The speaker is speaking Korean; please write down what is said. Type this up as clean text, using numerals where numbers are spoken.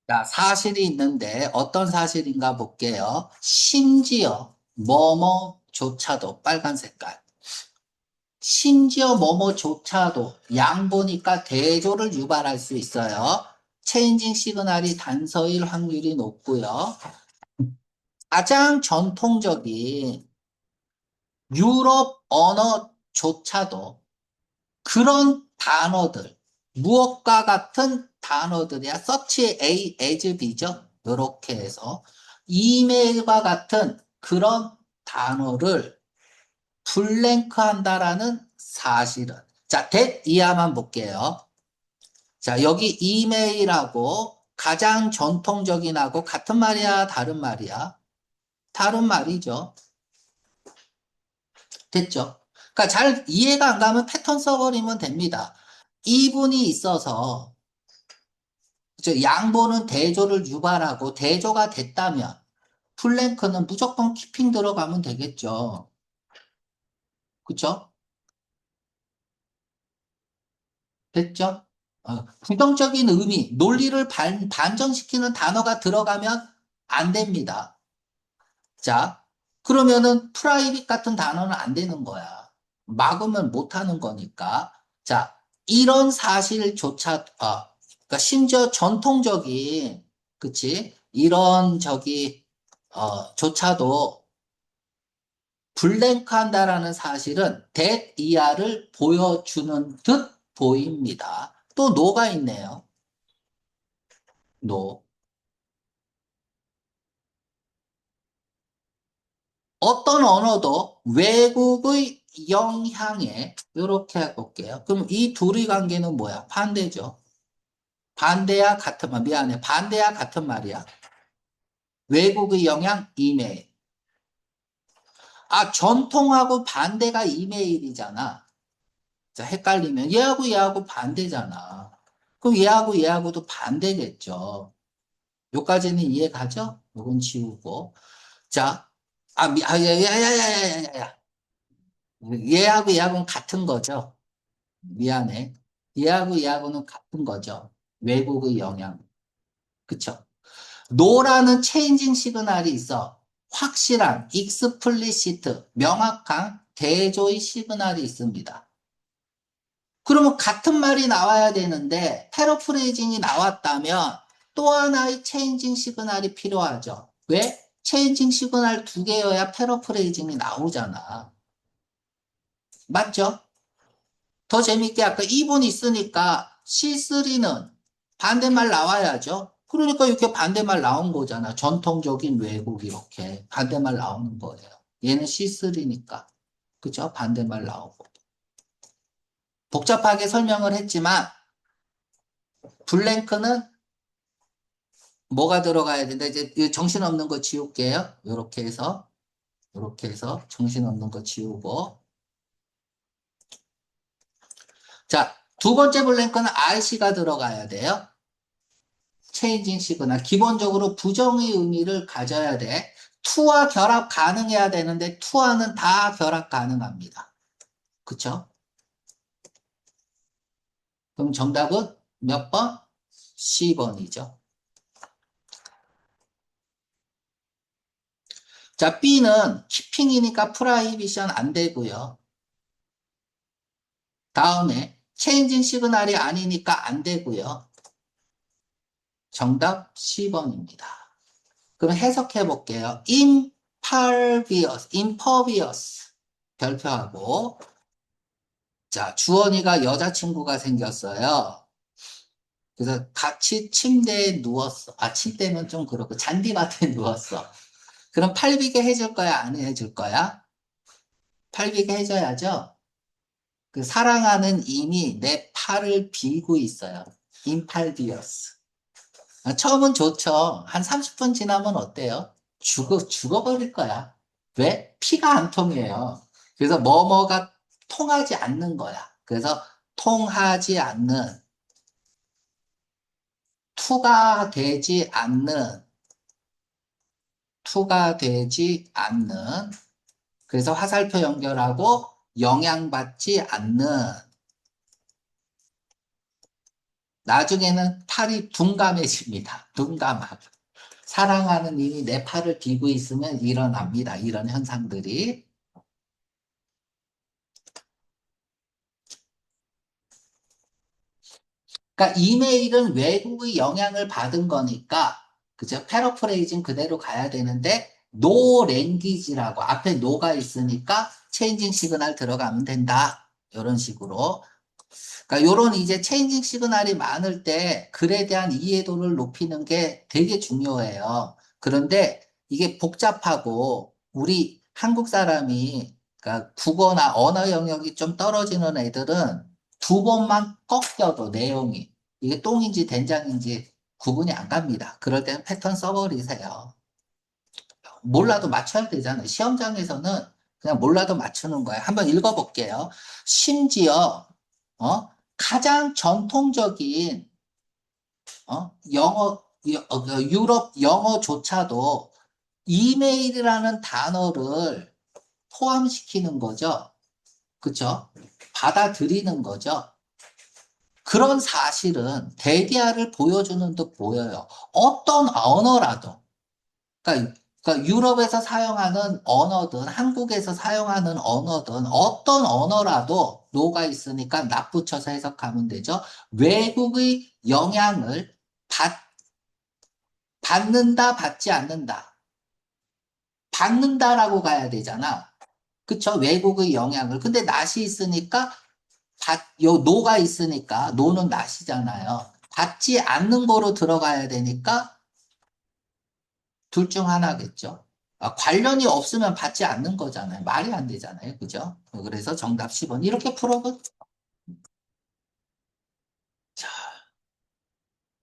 자, 사실이 있는데 어떤 사실인가 볼게요. 심지어 뭐뭐조차도 빨간 색깔. 심지어 뭐뭐조차도 양 보니까 대조를 유발할 수 있어요. 체인징 시그널이 단서일 확률이 높고요. 가장 전통적인 유럽 언어조차도 그런 단어들, 무엇과 같은 단어들이야. search A as B죠. 이렇게 해서 이메일과 같은 그런 단어를 블랭크 한다라는 사실은. 자, that 이하만 볼게요. 자, 여기 이메일하고 가장 전통적인하고 같은 말이야, 다른 말이야? 다른 말이죠. 됐죠? 그러니까 잘 이해가 안 가면 패턴 써버리면 됩니다. 이분이 있어서 양보는 대조를 유발하고 대조가 됐다면 플랭크는 무조건 키핑 들어가면 되겠죠. 그쵸? 됐죠? 부정적인 의미, 논리를 반전시키는 단어가 들어가면 안 됩니다. 자, 그러면은 프라이빗 같은 단어는 안 되는 거야. 막으면 못 하는 거니까. 자, 이런 사실조차, 그러니까 심지어 전통적인, 그치? 이런 조차도 블랭크 한다라는 사실은 that 이하를 보여주는 듯 보입니다. 또 노가 있네요. 노. 어떤 언어도 외국의 영향에 이렇게 해볼게요. 그럼 이 둘의 관계는 뭐야? 반대죠. 반대야 같은 말. 미안해. 반대야 같은 말이야. 외국의 영향 이메일. 전통하고 반대가 이메일이잖아. 자, 헷갈리면 얘하고 반대잖아. 그럼 얘하고도 반대겠죠. 요까지는 이해 가죠? 요건 지우고. 자, 야야야야야야야. 얘하고는 같은 거죠. 미안해. 얘하고는 같은 거죠. 외국의 영향. 그쵸? 노라는 체인징 시그널이 있어. 확실한, 익스플리시트, 명확한 대조의 시그널이 있습니다. 그러면 같은 말이 나와야 되는데, 패러프레이징이 나왔다면 또 하나의 체인징 시그널이 필요하죠. 왜? 체인징 시그널 두 개여야 패러프레이징이 나오잖아. 맞죠? 더 재밌게 아까 2분 있으니까 C3는 반대말 나와야죠. 그러니까 이렇게 반대말 나온 거잖아. 전통적인 왜곡 이렇게 반대말 나오는 거예요. 얘는 C3니까. 그죠? 반대말 나오고. 복잡하게 설명을 했지만 블랭크는 뭐가 들어가야 된다. 이제 정신없는 거 지울게요. 이렇게 해서 정신없는 거 지우고. 자, 두 번째 블랭크는 RC가 들어가야 돼요. 체인징 시그널. 기본적으로 부정의 의미를 가져야 돼. 투와 결합 가능해야 되는데 투와는 다 결합 가능합니다. 그쵸? 그럼 정답은 몇 번? C번이죠. 자, B는 키핑이니까 프라이비션 안 되고요. 다음에 체인징 시그널이 아니니까 안 되고요. 정답 C번입니다. 그럼 해석해 볼게요. impervious 별표하고 자, 주원이가 여자친구가 생겼어요. 그래서 같이 침대에 누웠어. 침대는 좀 그렇고, 잔디밭에 누웠어. 그럼 팔 비게 해줄 거야? 안 해줄 거야? 팔 비게 해줘야죠? 그 사랑하는 이미 내 팔을 비고 있어요. 임팔비어스. 처음은 좋죠. 한 30분 지나면 어때요? 죽어버릴 거야. 왜? 피가 안 통해요. 그래서 뭐뭐가 통하지 않는 거야. 그래서 통하지 않는 투가 되지 않는, 투가 되지 않는, 그래서 화살표 연결하고 영향받지 않는, 나중에는 팔이 둔감해집니다. 둔감하고. 사랑하는 이미 내 팔을 비고 있으면 일어납니다. 이런 현상들이. 그러니까 이메일은 외국의 영향을 받은 거니까, 그죠? 패러프레이징 그대로 가야 되는데, 노 랭귀지라고 앞에 노가 있으니까 체인징 시그널 들어가면 된다. 이런 식으로. 그러니까 요런 이제 체인징 시그널이 많을 때 글에 대한 이해도를 높이는 게 되게 중요해요. 그런데 이게 복잡하고 우리 한국 사람이 그러니까 국어나 언어 영역이 좀 떨어지는 애들은 두 번만 꺾여도 내용이 이게 똥인지 된장인지 구분이 안 갑니다. 그럴 때는 패턴 써버리세요. 몰라도 맞춰야 되잖아요. 시험장에서는 그냥 몰라도 맞추는 거예요. 한번 읽어볼게요. 심지어 가장 전통적인 영어 유럽 영어조차도 이메일이라는 단어를 포함시키는 거죠. 그쵸? 받아들이는 거죠. 그런 사실은 대디아를 보여주는 듯 보여요. 어떤 언어라도. 그러니까 유럽에서 사용하는 언어든 한국에서 사용하는 언어든 어떤 언어라도 노가 있으니까 납 붙여서 해석하면 되죠. 외국의 영향을 받는다, 받지 않는다. 받는다라고 가야 되잖아. 그쵸? 외국의 영향을. 근데 낫이 있으니까 요 노가 있으니까 노는 낫이잖아요. 받지 않는 거로 들어가야 되니까 둘 중 하나겠죠. 관련이 없으면 받지 않는 거잖아요. 말이 안 되잖아요. 그죠? 그래서 정답 10번. 이렇게 풀어보,